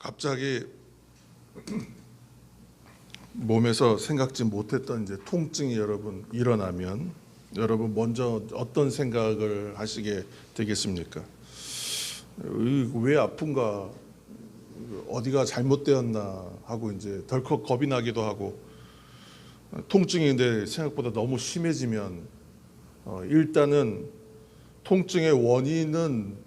갑자기 몸에서 생각지 못했던 이제 통증이 여러분 일어나면 여러분 먼저 어떤 생각을 하시게 되겠습니까? 왜 아픈가? 어디가 잘못되었나 하고 이제 덜컥 겁이 나기도 하고, 통증인데 생각보다 너무 심해지면 일단은 통증의 원인은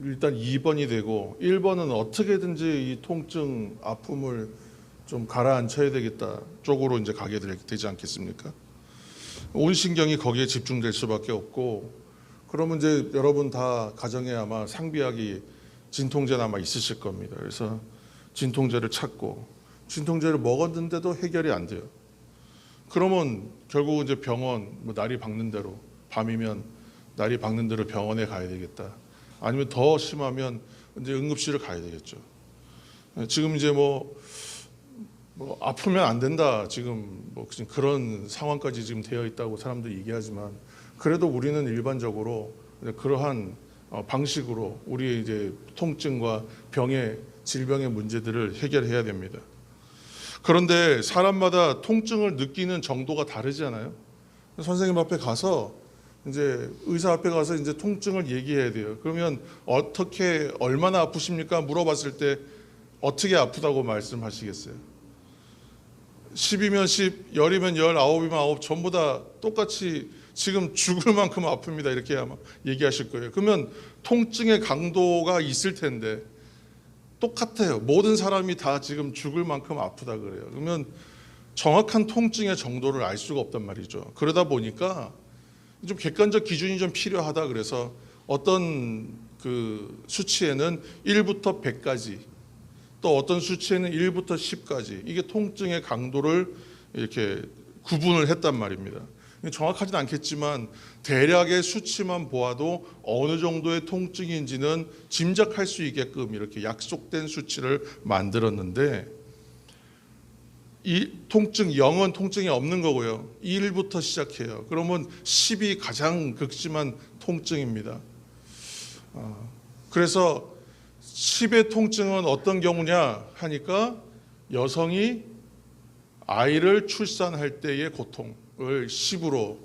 일단 2번이 되고 1번은 어떻게든지 이 통증 아픔을 좀 가라앉혀야 되겠다 쪽으로 이제 가게 되지 않겠습니까? 온 신경이 거기에 집중될 수밖에 없고, 그러면 이제 여러분 다 가정에 아마 상비약이 진통제는 아마 있으실 겁니다. 그래서 진통제를 찾고 진통제를 먹었는데도 해결이 안 돼요. 그러면 결국 이제 병원, 날이 밝는 대로, 밤이면 날이 밝는 대로 병원에 가야 되겠다. 아니면 더 심하면 이제 응급실을 가야 되겠죠. 지금 이제 뭐 아프면 안 된다, 지금 그런 상황까지 지금 되어 있다고 사람들이 얘기하지만, 그래도 우리는 일반적으로 그러한 방식으로 우리의 이제 통증과 질병의 문제들을 해결해야 됩니다. 그런데 사람마다 통증을 느끼는 정도가 다르잖아요. 선생님 앞에 가서 이제 의사 앞에 가서 이제 통증을 얘기해야 돼요. 그러면 어떻게 얼마나 아프십니까? 물어봤을 때 어떻게 아프다고 말씀하시겠어요? 10이면 10, 열이면 열, 아홉이면 아홉, 전부 다 똑같이 지금 죽을 만큼 아픕니다, 이렇게 아마 얘기하실 거예요. 그러면 통증의 강도가 있을 텐데 똑같아요. 모든 사람이 다 지금 죽을 만큼 아프다 그래요. 그러면 정확한 통증의 정도를 알 수가 없단 말이죠. 그러다 보니까 좀 객관적 기준이 좀 필요하다. 그래서 어떤 그 수치에는 1부터 100까지, 또 어떤 수치에는 1부터 10까지, 이게 통증의 강도를 이렇게 구분을 했단 말입니다. 정확하진 않겠지만 대략의 수치만 보아도 어느 정도의 통증인지는 짐작할 수 있게끔 이렇게 약속된 수치를 만들었는데, 이 통증 0은 통증이 없는 거고요. 1부터 시작해요. 그러면 10이 가장 극심한 통증입니다. 그래서 10의 통증은 어떤 경우냐 하니까, 여성이 아이를 출산할 때의 고통을 10으로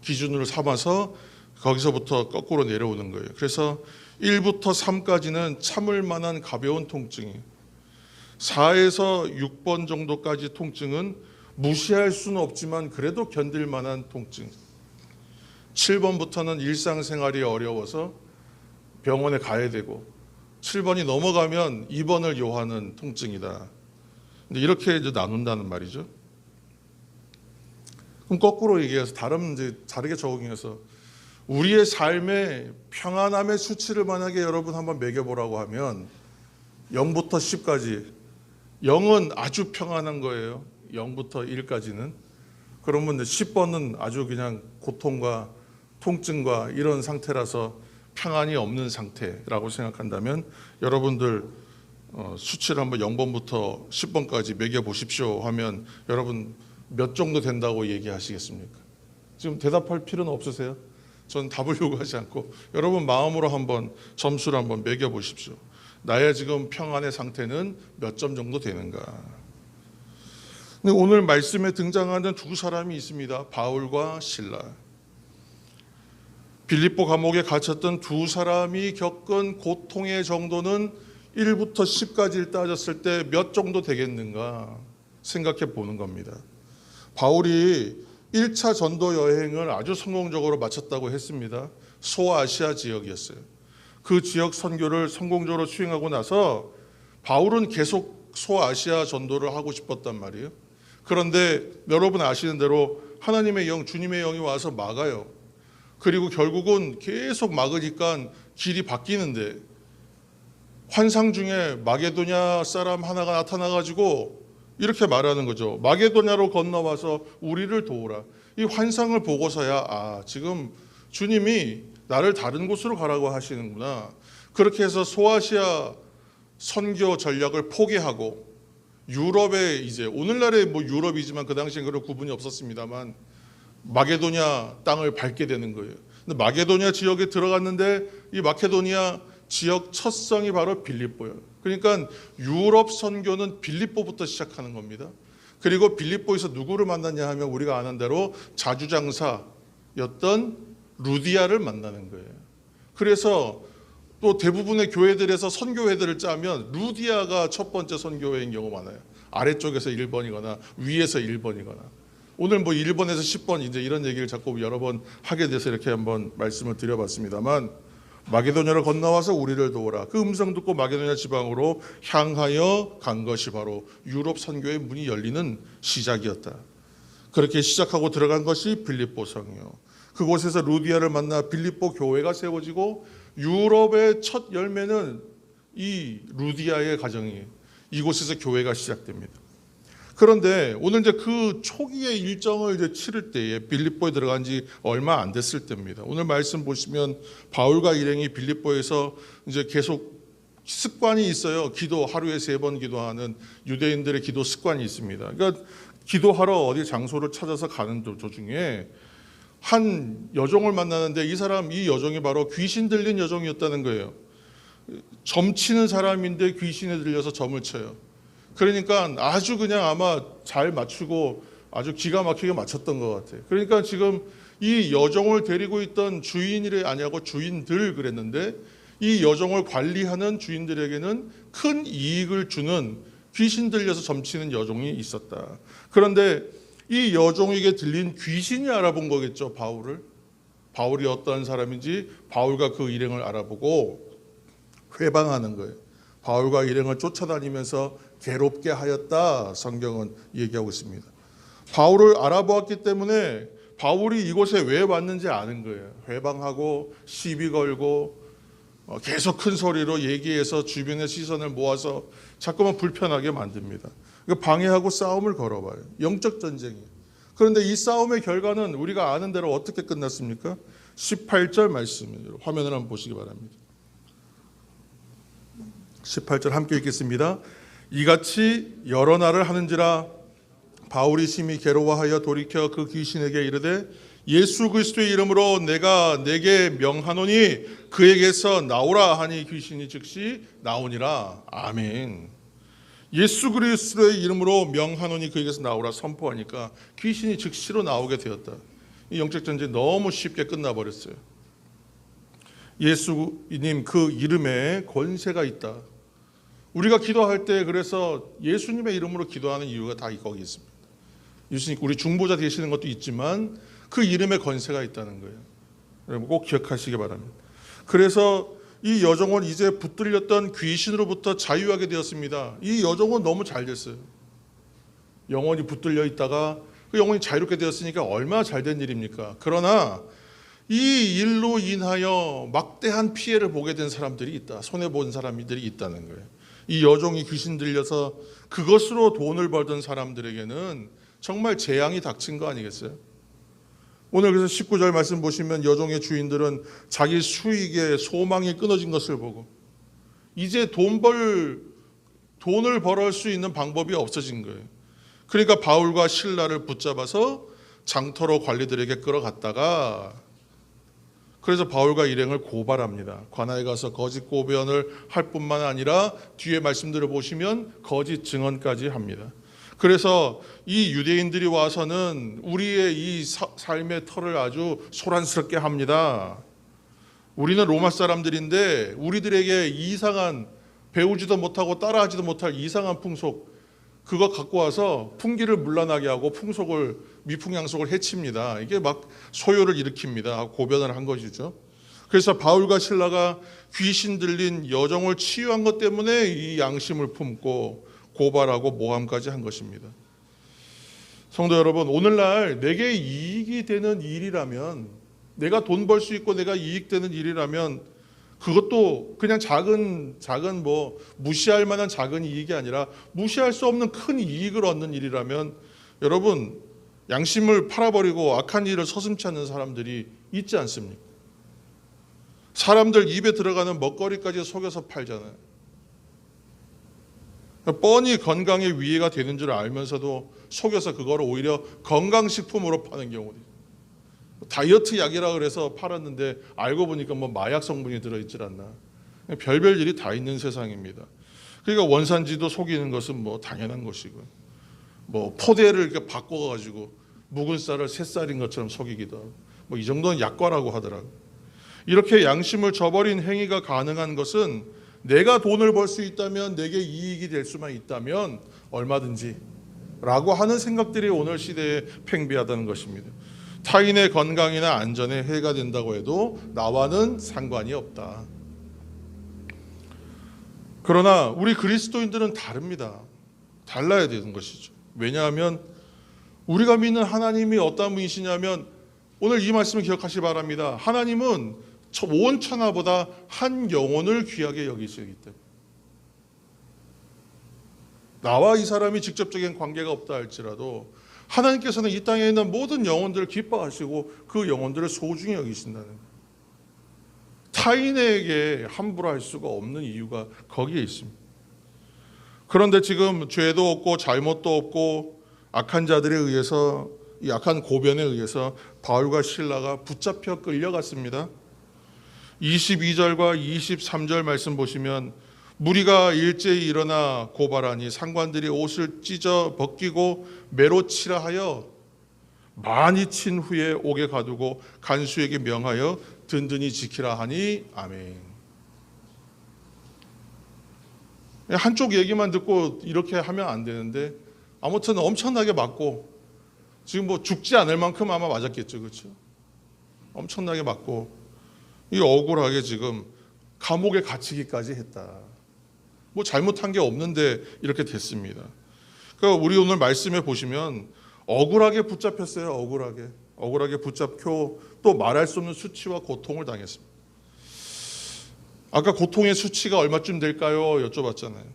기준으로 삼아서 거기서부터 거꾸로 내려오는 거예요. 그래서 1부터 3까지는 참을 만한 가벼운 통증이, 4에서 6번 정도까지 통증은 무시할 수는 없지만 그래도 견딜 만한 통증, 7번부터는 일상생활이 어려워서 병원에 가야 되고, 7번이 넘어가면 입원을 요하는 통증이다. 근데 이렇게 이제 나눈다는 말이죠. 그럼 거꾸로 얘기해서 다르게 적용해서 우리의 삶의 평안함의 수치를 만약에 여러분 한번 매겨보라고 하면 0부터 10까지, 0은 아주 평안한 거예요. 0부터 1까지는. 그러면 10번은 아주 그냥 고통과 통증과 이런 상태라서 평안이 없는 상태라고 생각한다면, 여러분들 수치를 한번 0번부터 10번까지 매겨보십시오 하면 여러분 몇 정도 된다고 얘기하시겠습니까? 지금 대답할 필요는 없으세요? 저는 답을 요구하지 않고 여러분 마음으로 한번 점수를 한번 매겨보십시오. 나의 지금 평안의 상태는 몇 점 정도 되는가? 근데 오늘 말씀에 등장하는 두 사람이 있습니다. 바울과 실라. 빌립보 감옥에 갇혔던 두 사람이 겪은 고통의 정도는 1부터 10까지를 따졌을 때 몇 정도 되겠는가 생각해 보는 겁니다. 바울이 1차 전도 여행을 아주 성공적으로 마쳤다고 했습니다. 소아시아 지역이었어요. 그 지역 선교를 성공적으로 수행하고 나서 바울은 계속 소아시아 전도를 하고 싶었단 말이에요. 그런데 여러분 아시는 대로 하나님의 영, 주님의 영이 와서 막아요. 그리고 결국은 계속 막으니까 길이 바뀌는데, 환상 중에 마게도냐 사람 하나가 나타나가지고 이렇게 말하는 거죠. 마게도냐로 건너와서 우리를 도우라. 이 환상을 보고서야 지금 주님이 나를 다른 곳으로 가라고 하시는구나. 그렇게 해서 소아시아 선교 전략을 포기하고 유럽에, 이제 오늘날의 유럽이지만 그 당시엔 그런 구분이 없었습니다만 마게도냐 땅을 밟게 되는 거예요. 근데 마게도냐 지역에 들어갔는데 이 마케도니아 지역 첫 성이 바로 빌립보예요. 그러니까 유럽 선교는 빌립보부터 시작하는 겁니다. 그리고 빌립보에서 누구를 만났냐 하면 우리가 아는 대로 자주장사였던 루디아를 만나는 거예요. 그래서 또 대부분의 교회들에서 선교회들을 짜면 루디아가 첫 번째 선교회인 경우가 많아요. 아래쪽에서 1번이거나 위에서 1번이거나. 오늘 뭐 1번에서 10번 이제 이런 얘기를 자꾸 여러 번 하게 돼서 이렇게 한번 말씀을 드려봤습니다만, 마게도냐를 건너와서 우리를 도우라. 그 음성 듣고 마게도냐 지방으로 향하여 간 것이 바로 유럽 선교의 문이 열리는 시작이었다. 그렇게 시작하고 들어간 것이 빌립보 성이요. 그곳에서 루디아를 만나 빌립보 교회가 세워지고 유럽의 첫 열매는 이 루디아의 가정이 이곳에서 교회가 시작됩니다. 그런데 오늘 이제 그 초기의 일정을 이제 치를 때에 빌립보에 들어간 지 얼마 안 됐을 때입니다. 오늘 말씀 보시면 바울과 일행이 빌립보에서 이제 계속 습관이 있어요. 기도 하루에 3번 기도하는 유대인들의 기도 습관이 있습니다. 그러니까 기도하러 어디 장소를 찾아서 가는 도중에 한 여종을 만나는데 이 여종이 바로 귀신 들린 여종이었다는 거예요. 점치는 사람인데 귀신에 들려서 점을 쳐요. 그러니까 아주 그냥 아마 잘 맞추고 아주 기가 막히게 맞췄던 것 같아요. 그러니까 지금 이 여종을 데리고 있던 주인이 아니고 주인들 그랬는데, 이 여종을 관리하는 주인들에게는 큰 이익을 주는 귀신 들려서 점치는 여종이 있었다. 그런데 이 여종에게 들린 귀신이 알아본 거겠죠, 바울을. 바울이 어떠한 사람인지 바울과 그 일행을 알아보고 회방하는 거예요. 바울과 일행을 쫓아다니면서 괴롭게 하였다, 성경은 얘기하고 있습니다. 바울을 알아보았기 때문에 바울이 이곳에 왜 왔는지 아는 거예요. 회방하고 시비 걸고 계속 큰 소리로 얘기해서 주변의 시선을 모아서 자꾸만 불편하게 만듭니다. 방해하고 싸움을 걸어봐요. 영적 전쟁이에요. 그런데 이 싸움의 결과는 우리가 아는 대로 어떻게 끝났습니까? 18절 말씀입니다. 화면을 한번 보시기 바랍니다. 18절 함께 읽겠습니다. 이같이 여러 날을 하는지라 바울이 심히 괴로워하여 돌이켜 그 귀신에게 이르되 예수 그리스도의 이름으로 내가 내게 명하노니 그에게서 나오라 하니 귀신이 즉시 나오니라. 아멘. 예수 그리스도의 이름으로 명하노니 그에게서 나오라 선포하니까 귀신이 즉시로 나오게 되었다. 이 영적 전쟁이 너무 쉽게 끝나버렸어요. 예수님 그 이름에 권세가 있다. 우리가 기도할 때 그래서 예수님의 이름으로 기도하는 이유가 다 거기 있습니다. 예수님 우리 중보자 되시는 것도 있지만 그 이름에 권세가 있다는 거예요. 여러분 꼭 기억하시기 바랍니다. 그래서 이 여종은 이제 붙들렸던 귀신으로부터 자유하게 되었습니다. 이 여종은 너무 잘 됐어요. 영혼이 붙들려 있다가 그 영혼이 자유롭게 되었으니까 얼마나 잘된 일입니까? 그러나 이 일로 인하여 막대한 피해를 보게 된 사람들이 있다. 손해본 사람들이 있다는 거예요. 이 여종이 귀신 들려서 그것으로 돈을 벌던 사람들에게는 정말 재앙이 닥친 거 아니겠어요? 오늘 그래서 19절 말씀 보시면 여종의 주인들은 자기 수익에 소망이 끊어진 것을 보고 이제 돈을 벌을 수 있는 방법이 없어진 거예요. 그러니까 바울과 실라를 붙잡아서 장터로 관리들에게 끌어갔다가 그래서 바울과 일행을 고발합니다. 관아에 가서 거짓 고변을 할 뿐만 아니라 뒤에 말씀들을 보시면 거짓 증언까지 합니다. 그래서 이 유대인들이 와서는 우리의 이 삶의 터를 아주 소란스럽게 합니다. 우리는 로마 사람들인데 우리들에게 이상한 배우지도 못하고 따라하지도 못할 이상한 풍속 그거 갖고 와서 풍기를 물러나게 하고 미풍양속을 해칩니다. 이게 막 소요를 일으킵니다. 고변을 한 것이죠. 그래서 바울과 실라가 귀신 들린 여종을 치유한 것 때문에 이 양심을 품고 고발하고 모함까지 한 것입니다. 성도 여러분, 오늘날 내게 이익이 되는 일이라면, 내가 돈 벌 수 있고 내가 이익되는 일이라면 그것도 그냥 작은 뭐 무시할 만한 작은 이익이 아니라 무시할 수 없는 큰 이익을 얻는 일이라면 여러분 양심을 팔아버리고 악한 일을 서슴지 않는 사람들이 있지 않습니까? 사람들 입에 들어가는 먹거리까지 속여서 팔잖아요. 뻔히 건강에 위해가 되는 줄 알면서도 속여서 그거를 오히려 건강식품으로 파는 경우도 있어요. 다이어트 약이라 그래서 팔았는데 알고 보니까 뭐 마약 성분이 들어있질 않나. 별별 일이 다 있는 세상입니다. 그러니까 원산지도 속이는 것은 뭐 당연한 것이고, 뭐 포대를 이렇게 바꿔가지고 묵은 쌀을 새쌀인 것처럼 속이기도 하고, 뭐 이 정도는 약과라고 하더라고. 이렇게 양심을 저버린 행위가 가능한 것은 내가 돈을 벌 수 있다면, 내게 이익이 될 수만 있다면 얼마든지 라고 하는 생각들이 오늘 시대에 팽배하다는 것입니다. 타인의 건강이나 안전에 해가 된다고 해도 나와는 상관이 없다. 그러나 우리 그리스도인들은 다릅니다. 달라야 되는 것이죠. 왜냐하면 우리가 믿는 하나님이 어떤 분이시냐면, 오늘 이 말씀을 기억하시기 바랍니다. 하나님은 온 천하보다 한 영혼을 귀하게 여기시기 때문에, 나와 이 사람이 직접적인 관계가 없다 할지라도 하나님께서는 이 땅에 있는 모든 영혼들을 기뻐하시고 그 영혼들을 소중히 여기신다는 거예요. 타인에게 함부로 할 수가 없는 이유가 거기에 있습니다. 그런데 지금 죄도 없고 잘못도 없고 악한 자들에 의해서, 이 악한 고변에 의해서 바울과 실라가 붙잡혀 끌려갔습니다. 22절과 23절 말씀 보시면, 무리가 일제히 일어나 고발하니 상관들이 옷을 찢어 벗기고 매로 치라 하여 많이 친 후에 옥에 가두고 간수에게 명하여 든든히 지키라 하니. 아멘. 한쪽 얘기만 듣고 이렇게 하면 안 되는데, 아무튼 엄청나게 맞고, 지금 뭐 죽지 않을 만큼 아마 맞았겠죠, 그렇죠? 엄청나게 맞고, 이 억울하게 지금 감옥에 갇히기까지 했다. 뭐 잘못한 게 없는데 이렇게 됐습니다. 그러니까 우리 오늘 말씀에 보시면 억울하게 붙잡혔어요. 억울하게 붙잡혀 또 말할 수 없는 수치와 고통을 당했습니다. 아까 고통의 수치가 얼마쯤 될까요? 여쭤봤잖아요.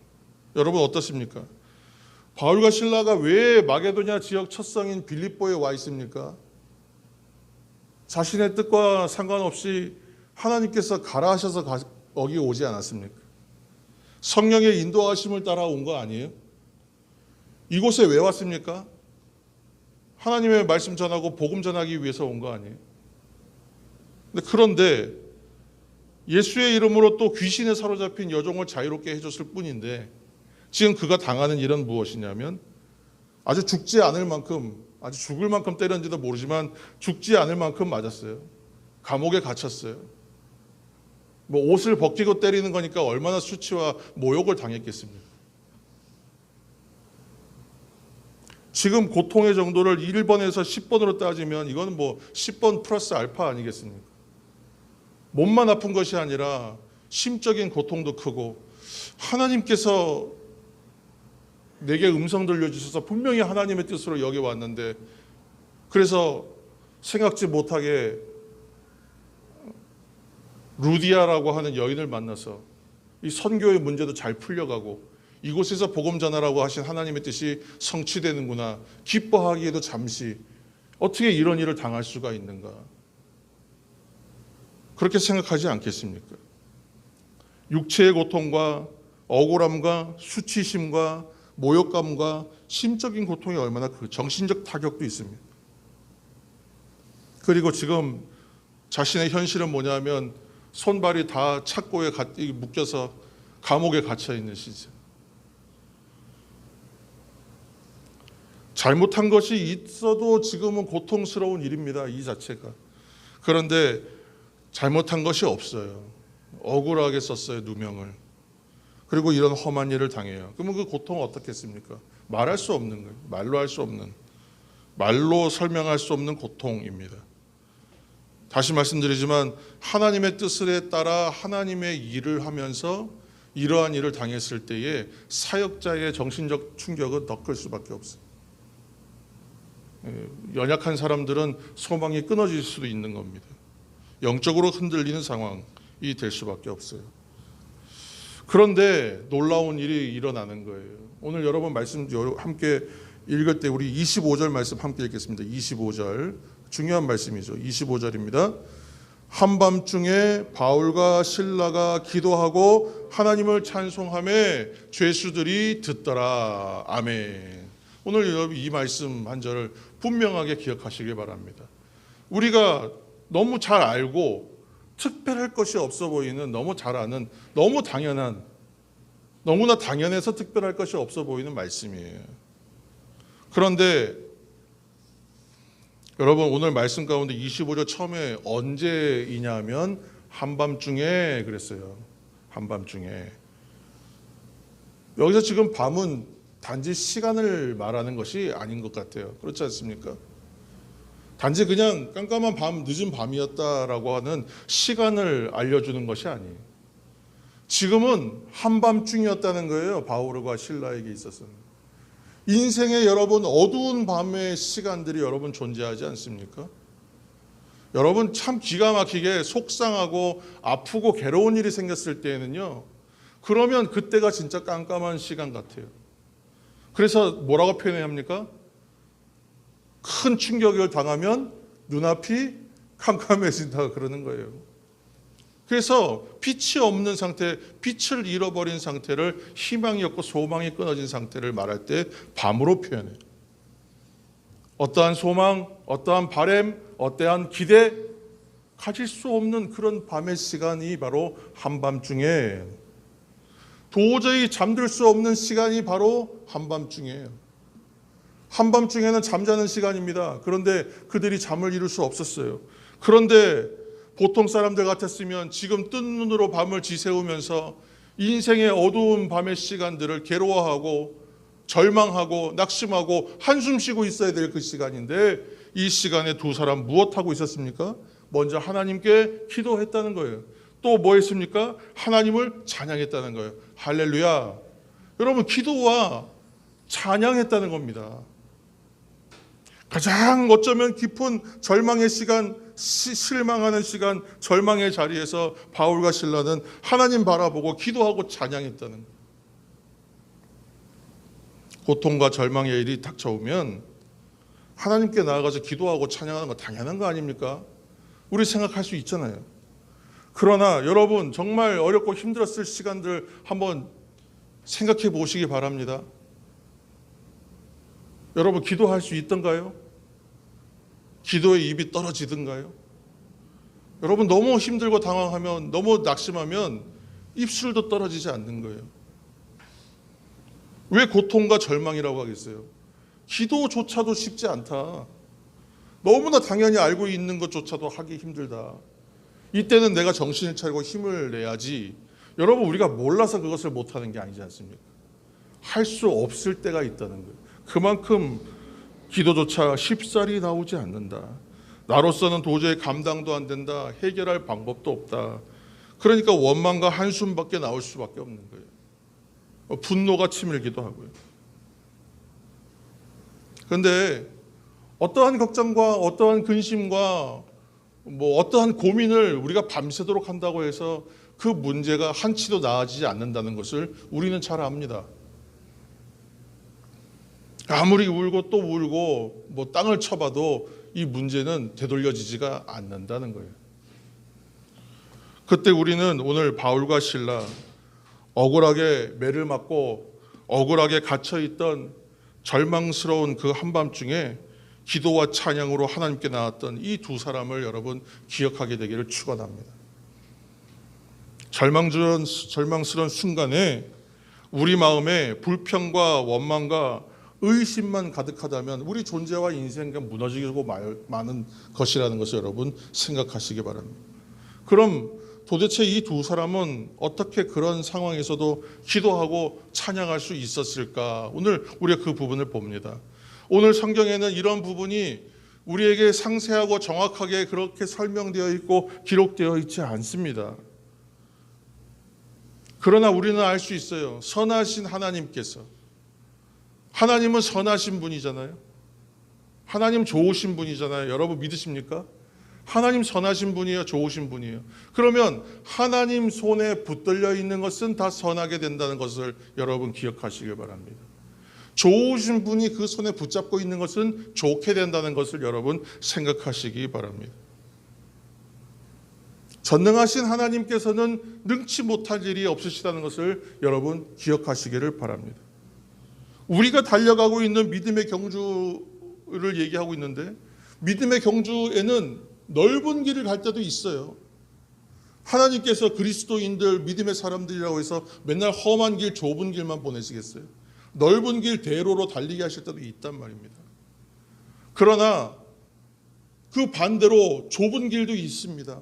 여러분 어떻습니까? 바울과 실라가 왜 마게도냐 지역 첫성인 빌립보에 와 있습니까? 자신의 뜻과 상관없이 하나님께서 가라 하셔서 거기 오지 않았습니까? 성령의 인도하심을 따라 온 거 아니에요? 이곳에 왜 왔습니까? 하나님의 말씀 전하고 복음 전하기 위해서 온 거 아니에요? 그런데 예수의 이름으로 또 귀신에 사로잡힌 여종을 자유롭게 해줬을 뿐인데, 지금 그가 당하는 일은 무엇이냐면, 아주 죽지 않을 만큼, 아주 죽을 만큼 때렸는지도 모르지만 죽지 않을 만큼 맞았어요. 감옥에 갇혔어요. 뭐 옷을 벗기고 때리는 거니까 얼마나 수치와 모욕을 당했겠습니까? 지금 고통의 정도를 1번에서 10번으로 따지면 이거는 뭐 10번 플러스 알파 아니겠습니까? 몸만 아픈 것이 아니라 심적인 고통도 크고, 하나님께서 내게 음성 들려주셔서 분명히 하나님의 뜻으로 여기 왔는데, 그래서 생각지 못하게 루디아라고 하는 여인을 만나서 이 선교의 문제도 잘 풀려가고, 이곳에서 복음 전하라고 하신 하나님의 뜻이 성취되는구나, 기뻐하기에도 잠시 어떻게 이런 일을 당할 수가 있는가, 그렇게 생각하지 않겠습니까? 육체의 고통과 억울함과 수치심과 모욕감과 심적인 고통이 얼마나 그 정신적 타격도 있습니다. 그리고 지금 자신의 현실은 뭐냐면 손발이 다 착고에 묶여서 감옥에 갇혀 있는 시절. 잘못한 것이 있어도 지금은 고통스러운 일입니다, 이 자체가. 그런데 잘못한 것이 없어요. 억울하게 썼어요, 누명을. 그리고 이런 험한 일을 당해요. 그러면 그 고통은 어떻겠습니까? 말할 수 없는 거예요. 말로 할 수 없는, 말로 설명할 수 없는 고통입니다. 다시 말씀드리지만 하나님의 뜻에 따라 하나님의 일을 하면서 이러한 일을 당했을 때에 사역자의 정신적 충격은 더 클 수밖에 없어요. 연약한 사람들은 소망이 끊어질 수도 있는 겁니다. 영적으로 흔들리는 상황이 될 수밖에 없어요. 그런데 놀라운 일이 일어나는 거예요. 오늘 여러분 말씀 함께 읽을 때 우리 25절 말씀 함께 읽겠습니다. 25절 중요한 말씀이죠. 25절입니다. 한밤중에 바울과 실라가 기도하고 하나님을 찬송하며 죄수들이 듣더라. 아멘. 오늘 여러분 이 말씀 한 절을 분명하게 기억하시길 바랍니다. 우리가 너무 잘 알고 특별할 것이 없어 보이는, 너무 잘 아는, 너무 당연한 너무나 당연해서 특별할 것이 없어 보이는 말씀이에요. 그런데 여러분, 오늘 말씀 가운데 25절 처음에 언제이냐면 한밤중에 그랬어요. 한밤중에. 여기서 지금 밤은 단지 시간을 말하는 것이 아닌 것 같아요. 그렇지 않습니까? 단지 그냥 깜깜한 밤, 늦은 밤이었다라고 하는 시간을 알려주는 것이 아니에요. 지금은 한밤중이었다는 거예요. 바오르과 실라에게 있어서는. 인생에 여러분 어두운 밤의 시간들이 여러분 존재하지 않습니까? 여러분 참 기가 막히게 속상하고 아프고 괴로운 일이 생겼을 때에는요, 그러면 그때가 진짜 깜깜한 시간 같아요. 그래서 뭐라고 표현해야 합니까? 큰 충격을 당하면 눈앞이 캄캄해진다 그러는 거예요. 그래서 빛이 없는 상태, 빛을 잃어버린 상태를, 희망이 없고 소망이 끊어진 상태를 말할 때 밤으로 표현해요. 어떠한 소망, 어떠한 바람, 어떠한 기대 가질 수 없는 그런 밤의 시간이 바로 한밤중에, 도저히 잠들 수 없는 시간이 바로 한밤중이에요. 한밤중에는 잠자는 시간입니다. 그런데 그들이 잠을 이룰 수 없었어요. 그런데 보통 사람들 같았으면 지금 뜬 눈으로 밤을 지새우면서 인생의 어두운 밤의 시간들을 괴로워하고 절망하고 낙심하고 한숨 쉬고 있어야 될 그 시간인데, 이 시간에 두 사람 무엇하고 있었습니까? 먼저 하나님께 기도했다는 거예요. 또 뭐 했습니까? 하나님을 찬양했다는 거예요. 할렐루야. 여러분, 기도와 찬양했다는 겁니다. 가장 어쩌면 깊은 절망의 시간, 실망하는 시간, 절망의 자리에서 바울과 실라는 하나님 바라보고 기도하고 찬양했다는 거예요. 고통과 절망의 일이 닥쳐오면 하나님께 나아가서 기도하고 찬양하는 거 당연한 거 아닙니까? 우리 생각할 수 있잖아요. 그러나 여러분, 정말 어렵고 힘들었을 시간들 한번 생각해 보시기 바랍니다. 여러분, 기도할 수 있던가요? 기도의 입이 떨어지던가요? 여러분, 너무 힘들고 당황하면, 너무 낙심하면 입술도 떨어지지 않는 거예요. 왜 고통과 절망이라고 하겠어요? 기도조차도 쉽지 않다. 너무나 당연히 알고 있는 것조차도 하기 힘들다. 이때는 내가 정신을 차리고 힘을 내야지. 여러분, 우리가 몰라서 그것을 못하는 게 아니지 않습니까? 할 수 없을 때가 있다는 거예요. 그만큼 기도조차 쉽사리 나오지 않는다. 나로서는 도저히 감당도 안 된다. 해결할 방법도 없다. 그러니까 원망과 한숨밖에 나올 수밖에 없는 거예요. 분노가 치밀기도 하고요. 그런데 어떠한 걱정과 어떠한 근심과 어떠한 고민을 우리가 밤새도록 한다고 해서 그 문제가 한치도 나아지지 않는다는 것을 우리는 잘 압니다. 아무리 울고 또 울고 땅을 쳐봐도 이 문제는 되돌려지지가 않는다는 거예요. 그때 우리는 오늘 바울과 실라, 억울하게 매를 맞고 억울하게 갇혀있던 절망스러운 그 한밤중에 기도와 찬양으로 하나님께 나왔던 이 두 사람을 여러분 기억하게 되기를 축원합니다. 절망스러운 순간에 우리 마음에 불평과 원망과 의심만 가득하다면 우리 존재와 인생이 무너지고 마는 것이라는 것을 여러분 생각하시기 바랍니다. 그럼 도대체 이 두 사람은 어떻게 그런 상황에서도 기도하고 찬양할 수 있었을까? 오늘 우리가 그 부분을 봅니다. 오늘 성경에는 이런 부분이 우리에게 상세하고 정확하게 그렇게 설명되어 있고 기록되어 있지 않습니다. 그러나 우리는 알 수 있어요. 선하신 하나님께서, 하나님은 선하신 분이잖아요. 하나님 좋으신 분이잖아요. 여러분 믿으십니까? 하나님 선하신 분이에요. 좋으신 분이에요. 그러면 하나님 손에 붙들려 있는 것은 다 선하게 된다는 것을 여러분 기억하시길 바랍니다. 좋으신 분이 그 손에 붙잡고 있는 것은 좋게 된다는 것을 여러분 생각하시기 바랍니다. 전능하신 하나님께서는 능치 못할 일이 없으시다는 것을 여러분 기억하시기를 바랍니다. 우리가 달려가고 있는 믿음의 경주를 얘기하고 있는데, 믿음의 경주에는 넓은 길을 갈 때도 있어요. 하나님께서 그리스도인들, 믿음의 사람들이라고 해서 맨날 험한 길, 좁은 길만 보내시겠어요? 넓은 길 대로로 달리게 하실 때도 있단 말입니다. 그러나 그 반대로 좁은 길도 있습니다.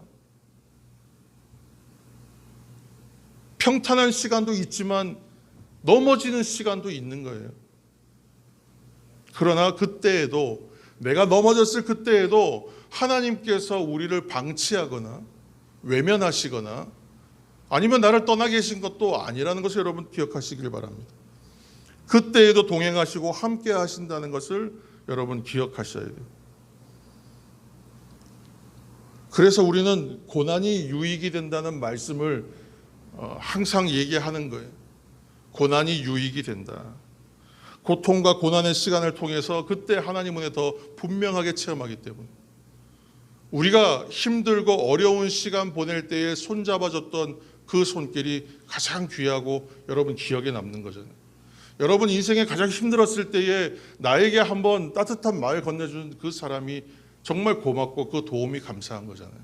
평탄한 시간도 있지만 넘어지는 시간도 있는 거예요. 그러나 그때에도, 내가 넘어졌을 그때에도 하나님께서 우리를 방치하거나 외면하시거나 아니면 나를 떠나 계신 것도 아니라는 것을 여러분 기억하시길 바랍니다. 그때에도 동행하시고 함께 하신다는 것을 여러분 기억하셔야 돼요. 그래서 우리는 고난이 유익이 된다는 말씀을 항상 얘기하는 거예요. 고난이 유익이 된다. 고통과 고난의 시간을 통해서 그때 하나님 은혜 더 분명하게 체험하기 때문에, 우리가 힘들고 어려운 시간 보낼 때에 손잡아줬던 그 손길이 가장 귀하고 여러분 기억에 남는 거잖아요. 여러분 인생에 가장 힘들었을 때에 나에게 한번 따뜻한 말 건네준 그 사람이 정말 고맙고 그 도움이 감사한 거잖아요.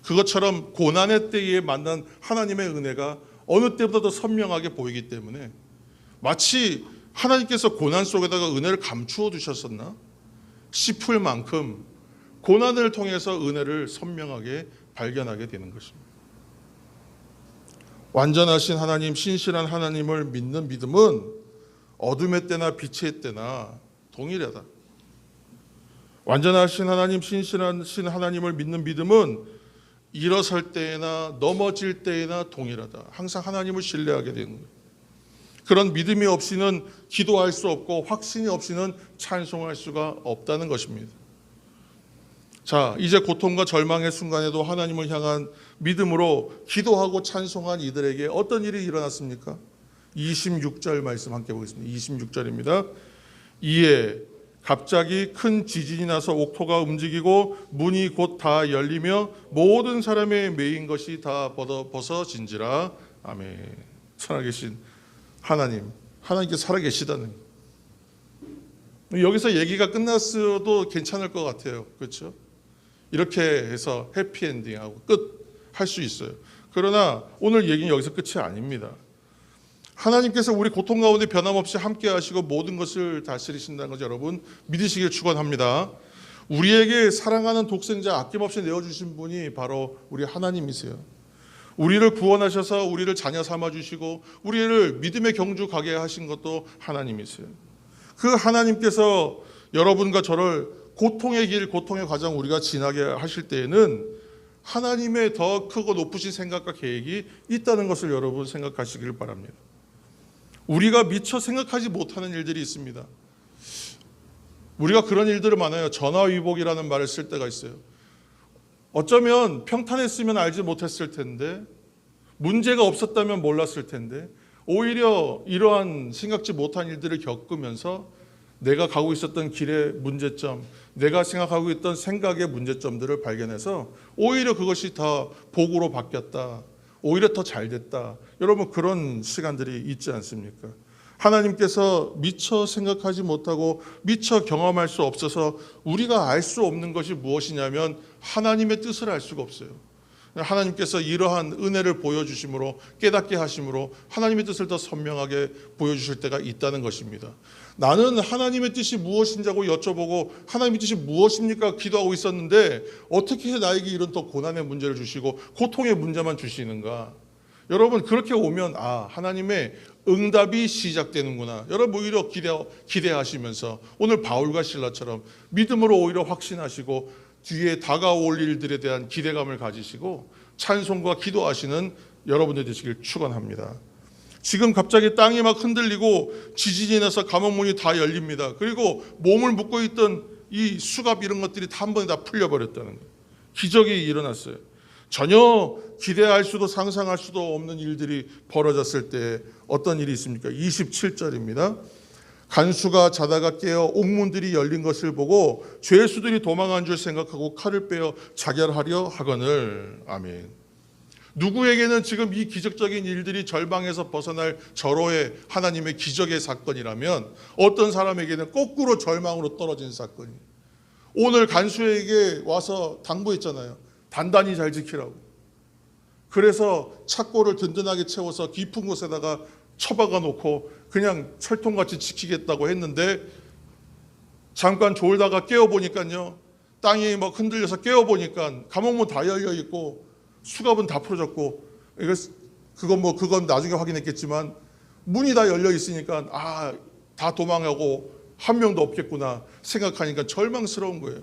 그것처럼 고난의 때에 만난 하나님의 은혜가 어느 때보다 더 선명하게 보이기 때문에 마치 하나님께서 고난 속에다가 은혜를 감추어 두셨었나 싶을 만큼 고난을 통해서 은혜를 선명하게 발견하게 되는 것입니다. 완전하신 하나님, 신실한 하나님을 믿는 믿음은 어둠의 때나 빛의 때나 동일하다. 완전하신 하나님, 신실하신 하나님을 믿는 믿음은 일어설 때나 넘어질 때나 동일하다. 항상 하나님을 신뢰하게 되는 거예요. 그런 믿음이 없이는 기도할 수 없고 확신이 없이는 찬송할 수가 없다는 것입니다. 자, 이제 고통과 절망의 순간에도 하나님을 향한 믿음으로 기도하고 찬송한 이들에게 어떤 일이 일어났습니까? 26절 말씀 함께 보겠습니다. 26절입니다. 이에 갑자기 큰 지진이 나서 옥토가 움직이고 문이 곧 다 열리며 모든 사람의 매인 것이 다 벗어진지라. 아멘. 살아계신 하나님, 하나님께 살아계시다는, 여기서 얘기가 끝났어도 괜찮을 것 같아요. 그렇죠? 이렇게 해서 해피엔딩하고 끝 할 수 있어요. 그러나 오늘 얘기는 여기서 끝이 아닙니다. 하나님께서 우리 고통 가운데 변함없이 함께 하시고 모든 것을 다스리신다는 것을 여러분 믿으시길 축원합니다. 우리에게 사랑하는 독생자 아낌없이 내어주신 분이 바로 우리 하나님이세요. 우리를 구원하셔서 우리를 자녀 삼아주시고 우리를 믿음의 경주 가게 하신 것도 하나님이세요. 그 하나님께서 여러분과 저를 고통의 길, 고통의 과정 우리가 지나게 하실 때에는 하나님의 더 크고 높으신 생각과 계획이 있다는 것을 여러분 생각하시길 바랍니다. 우리가 미처 생각하지 못하는 일들이 있습니다. 우리가 그런 일들을 많아요. 전화위복이라는 말을 쓸 때가 있어요. 어쩌면 평탄했으면 알지 못했을 텐데, 문제가 없었다면 몰랐을 텐데, 오히려 이러한 생각지 못한 일들을 겪으면서 내가 가고 있었던 길의 문제점, 내가 생각하고 있던 생각의 문제점들을 발견해서 오히려 그것이 더 복으로 바뀌었다, 오히려 더 잘 됐다. 여러분 그런 시간들이 있지 않습니까? 하나님께서 미처 생각하지 못하고 미처 경험할 수 없어서 우리가 알 수 없는 것이 무엇이냐면 하나님의 뜻을 알 수가 없어요. 하나님께서 이러한 은혜를 보여주심으로, 깨닫게 하심으로 하나님의 뜻을 더 선명하게 보여주실 때가 있다는 것입니다. 나는 하나님의 뜻이 무엇인지고 여쭤보고 하나님의 뜻이 무엇입니까? 기도하고 있었는데 어떻게 나에게 이런 또 고난의 문제를 주시고 고통의 문제만 주시는가? 여러분 그렇게 오면 하나님의 응답이 시작되는구나. 여러분 오히려 기대하시면서 오늘 바울과 실라처럼 믿음으로 오히려 확신하시고 뒤에 다가올 일들에 대한 기대감을 가지시고 찬송과 기도하시는 여러분들 되시길 축원합니다. 지금 갑자기 땅이 막 흔들리고 지진이 나서 감옥문이 다 열립니다. 그리고 몸을 묶고 있던 이 수갑 이런 것들이 다 한 번에 다 풀려버렸다는 거예요. 기적이 일어났어요. 전혀 기대할 수도 상상할 수도 없는 일들이 벌어졌을 때 어떤 일이 있습니까? 27절입니다. 간수가 자다가 깨어 옥문들이 열린 것을 보고 죄수들이 도망한 줄 생각하고 칼을 빼어 자결하려 하거늘. 아멘. 누구에게는 지금 이 기적적인 일들이 절망에서 벗어날 절호의 하나님의 기적의 사건이라면 어떤 사람에게는 거꾸로 절망으로 떨어진 사건이, 오늘 간수에게 와서 당부했잖아요. 단단히 잘 지키라고. 그래서 착고를 든든하게 채워서 깊은 곳에다가 처박아 놓고 그냥 철통같이 지키겠다고 했는데 잠깐 졸다가 깨어보니까요, 땅이 막 흔들려서 깨어보니까 감옥문 다 열려 있고 수갑은 다 풀어졌고, 그건 나중에 확인했겠지만 문이 다 열려 있으니까 다 도망하고 한 명도 없겠구나 생각하니까 절망스러운 거예요.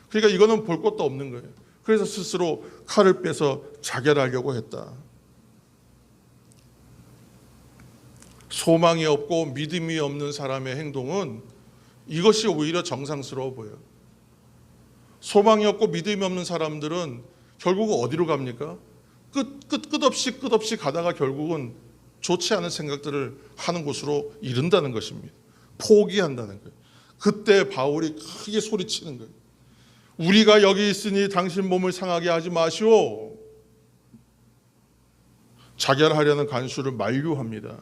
그러니까 이거는 볼 것도 없는 거예요. 그래서 스스로 칼을 빼서 자결하려고 했다. 소망이 없고 믿음이 없는 사람의 행동은 이것이 오히려 정상스러워 보여요. 소망이 없고 믿음이 없는 사람들은 결국은 어디로 갑니까? 끝없이 가다가 결국은 좋지 않은 생각들을 하는 곳으로 이른다는 것입니다. 포기한다는 거예요. 그때 바울이 크게 소리치는 거예요. 우리가 여기 있으니 당신 몸을 상하게 하지 마시오. 자결하려는 간수를 만류합니다.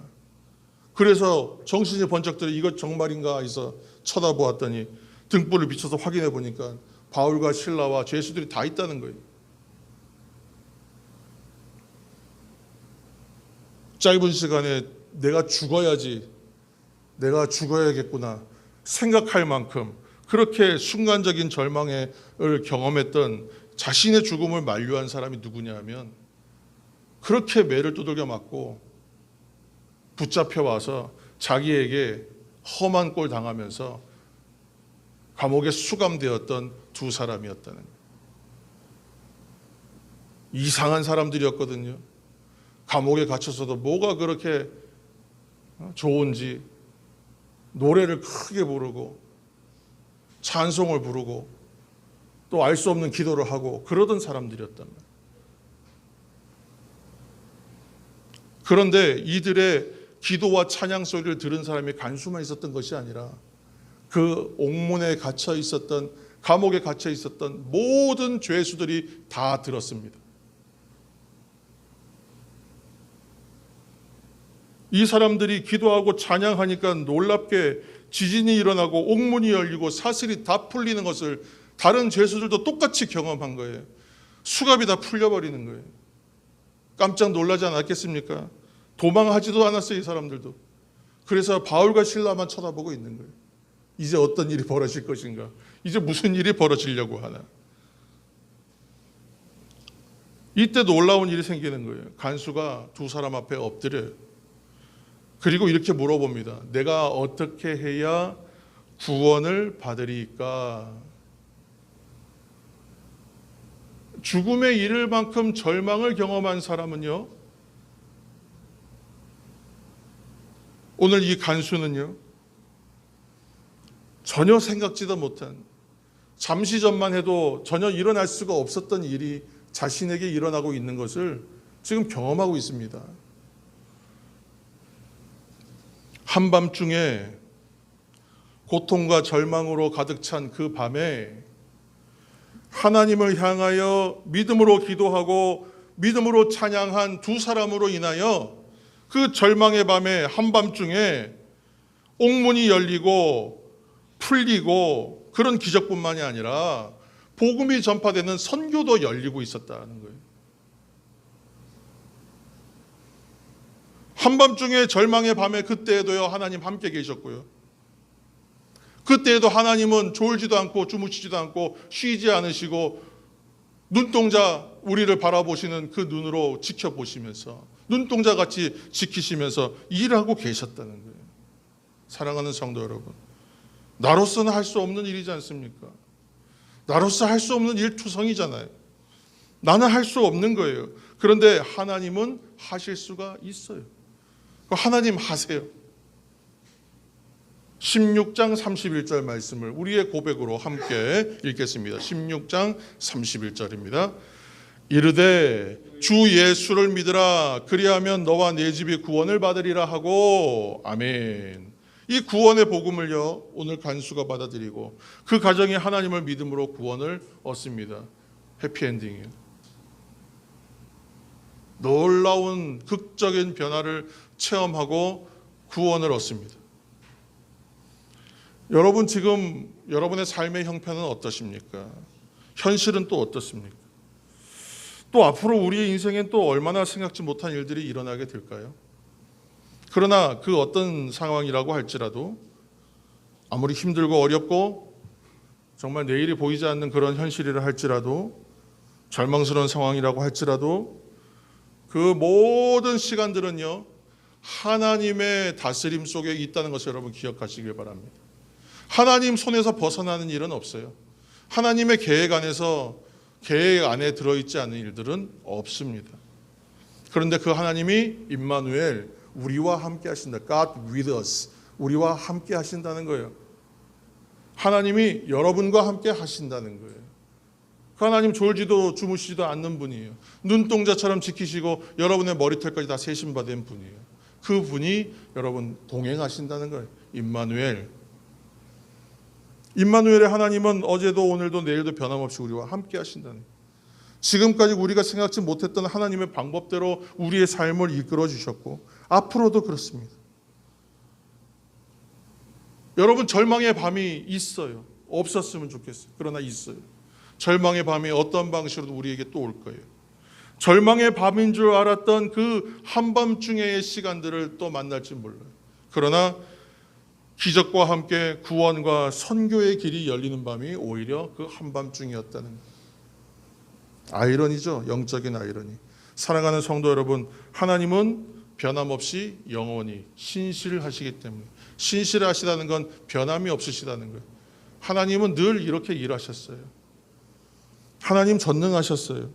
그래서 정신이 번쩍 들어 이것 정말인가 해서 쳐다보았더니 등불을 비춰서 확인해 보니까 바울과 실라와 죄수들이 다 있다는 거예요. 짧은 시간에 내가 죽어야겠구나 생각할 만큼 그렇게 순간적인 절망을 경험했던 자신의 죽음을 만류한 사람이 누구냐 하면, 그렇게 매를 두들겨 맞고 붙잡혀 와서 자기에게 험한 꼴 당하면서 감옥에 수감되었던 두 사람이었다는 거예요. 이상한 사람들이었거든요. 감옥에 갇혀서도 뭐가 그렇게 좋은지 노래를 크게 부르고 찬송을 부르고 또 알 수 없는 기도를 하고 그러던 사람들이었단 말이에요. 그런데 이들의 기도와 찬양 소리를 들은 사람이 간수만 있었던 것이 아니라 그 옥문에 갇혀 있었던, 감옥에 갇혀 있었던 모든 죄수들이 다 들었습니다. 이 사람들이 기도하고 찬양하니까 놀랍게 지진이 일어나고 옥문이 열리고 사슬이 다 풀리는 것을 다른 죄수들도 똑같이 경험한 거예요. 수갑이 다 풀려버리는 거예요. 깜짝 놀라지 않았겠습니까? 도망하지도 않았어요, 이 사람들도. 그래서 바울과 실라만 쳐다보고 있는 거예요. 이제 어떤 일이 벌어질 것인가? 이제 무슨 일이 벌어지려고 하나? 이때 놀라운 일이 생기는 거예요. 간수가 두 사람 앞에 엎드려요. 그리고 이렇게 물어봅니다. 내가 어떻게 해야 구원을 받으리까? 죽음에 이를 만큼 절망을 경험한 사람은요, 오늘 이 간수는요, 전혀 생각지도 못한, 잠시 전만 해도 전혀 일어날 수가 없었던 일이 자신에게 일어나고 있는 것을 지금 경험하고 있습니다. 한밤중에 고통과 절망으로 가득 찬 그 밤에 하나님을 향하여 믿음으로 기도하고 믿음으로 찬양한 두 사람으로 인하여 그 절망의 밤에 한밤중에 옥문이 열리고 풀리고 그런 기적뿐만이 아니라 복음이 전파되는 선교도 열리고 있었다는 거예요. 한밤중에 절망의 밤에 그때에도요, 하나님 함께 계셨고요. 그때에도 하나님은 졸지도 않고 주무시지도 않고 쉬지 않으시고 눈동자 우리를 바라보시는 그 눈으로 지켜보시면서 눈동자같이 지키시면서 일하고 계셨다는 거예요. 사랑하는 성도 여러분, 나로서는 할 수 없는 일이지 않습니까? 나로서 할 수 없는 일투성이잖아요. 나는 할 수 없는 거예요. 그런데 하나님은 하실 수가 있어요. 하나님 하세요. 16장 31절 말씀을 우리의 고백으로 함께 읽겠습니다. 16장 31절입니다. 이르되 주 예수를 믿으라. 그리하면 너와 네 집이 구원을 받으리라 하고. 아멘. 이 구원의 복음을요, 오늘 간수가 받아들이고 그 가정이 하나님을 믿음으로 구원을 얻습니다. 해피엔딩이에요. 놀라운 극적인 변화를 체험하고 구원을 얻습니다. 여러분, 지금 여러분의 삶의 형편은 어떠십니까? 현실은 또 어떻습니까? 또 앞으로 우리의 인생엔 또 얼마나 생각지 못한 일들이 일어나게 될까요? 그러나 그 어떤 상황이라고 할지라도 아무리 힘들고 어렵고 정말 내일이 보이지 않는 그런 현실이라 할지라도 절망스러운 상황이라고 할지라도 그 모든 시간들은요 하나님의 다스림 속에 있다는 것을 여러분 기억하시길 바랍니다. 하나님 손에서 벗어나는 일은 없어요. 하나님의 계획 안에 들어있지 않은 일들은 없습니다. 그런데 그 하나님이 임마누엘, 우리와 함께 하신다. God with us. 우리와 함께 하신다는 거예요. 하나님이 여러분과 함께 하신다는 거예요. 그 하나님 졸지도 주무시지도 않는 분이에요. 눈동자처럼 지키시고 여러분의 머리털까지 다 세심받은 분이에요. 그 분이 여러분 동행하신다는 거예요. 임마누엘. 임마누엘의 하나님은 어제도 오늘도 내일도 변함없이 우리와 함께 하신다는 거예요. 지금까지 우리가 생각지 못했던 하나님의 방법대로 우리의 삶을 이끌어 주셨고 앞으로도 그렇습니다. 여러분 절망의 밤이 있어요. 없었으면 좋겠어요. 그러나 있어요. 절망의 밤이 어떤 방식으로도 우리에게 또 올 거예요. 절망의 밤인 줄 알았던 그 한밤중의 시간들을 또 만날지 몰라요. 그러나 기적과 함께 구원과 선교의 길이 열리는 밤이 오히려 그 한밤중이었다는 거예요. 아이러니죠. 영적인 아이러니. 사랑하는 성도 여러분, 하나님은 변함없이 영원히 신실하시기 때문에, 신실하시다는 건 변함이 없으시다는 거예요. 하나님은 늘 이렇게 일하셨어요. 하나님 전능하셨어요.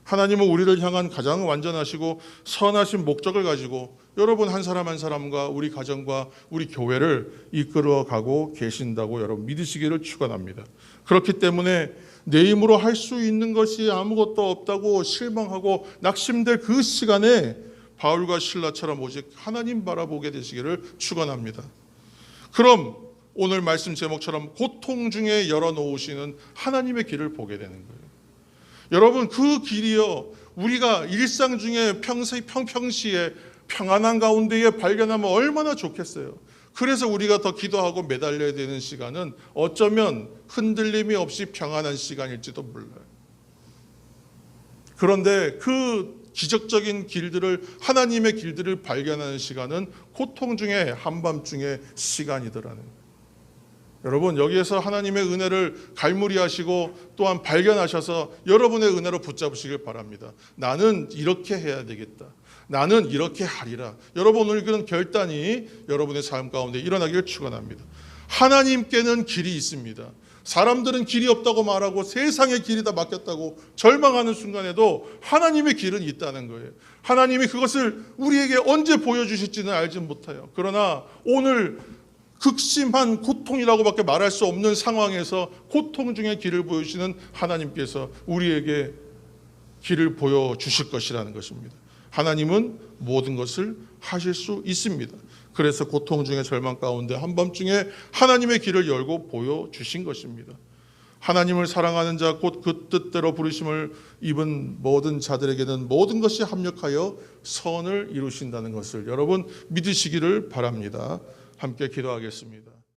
하나님은 우리를 향한 가장 완전하시고 선하신 목적을 가지고 여러분 한 사람 한 사람과 우리 가정과 우리 교회를 이끌어가고 계신다고 여러분 믿으시기를 축원합니다. 그렇기 때문에 내 힘으로 할 수 있는 것이 아무것도 없다고 실망하고 낙심될 그 시간에 바울과 실라처럼 오직 하나님 바라보게 되시기를 축원합니다. 그럼 오늘 말씀 제목처럼 고통 중에 열어놓으시는 하나님의 길을 보게 되는 거예요. 여러분 그 길이요 우리가 일상 중에 평시에 평안한 가운데에 발견하면 얼마나 좋겠어요. 그래서 우리가 더 기도하고 매달려야 되는 시간은 어쩌면 흔들림이 없이 평안한 시간일지도 몰라요. 그런데 그 기적적인 길들을 하나님의 길들을 발견하는 시간은 고통 중에 한밤중의 시간이더라는 거예요. 여러분 여기에서 하나님의 은혜를 갈무리하시고 또한 발견하셔서 여러분의 은혜로 붙잡으시길 바랍니다. 나는 이렇게 해야 되겠다. 나는 이렇게 하리라. 여러분 오늘 그런 결단이 여러분의 삶 가운데 일어나기를 축원합니다. 하나님께는 길이 있습니다. 사람들은 길이 없다고 말하고 세상의 길이 다 막혔다고 절망하는 순간에도 하나님의 길은 있다는 거예요. 하나님이 그것을 우리에게 언제 보여주실지는 알지 못해요. 그러나 오늘 극심한 고통이라고밖에 말할 수 없는 상황에서 고통 중에 길을 보여주시는 하나님께서 우리에게 길을 보여주실 것이라는 것입니다. 하나님은 모든 것을 하실 수 있습니다. 그래서 고통 중에 절망 가운데 한밤중에 하나님의 길을 열고 보여주신 것입니다. 하나님을 사랑하는 자 곧 그 뜻대로 부르심을 입은 모든 자들에게는 모든 것이 합력하여 선을 이루신다는 것을 여러분 믿으시기를 바랍니다. 함께 기도하겠습니다.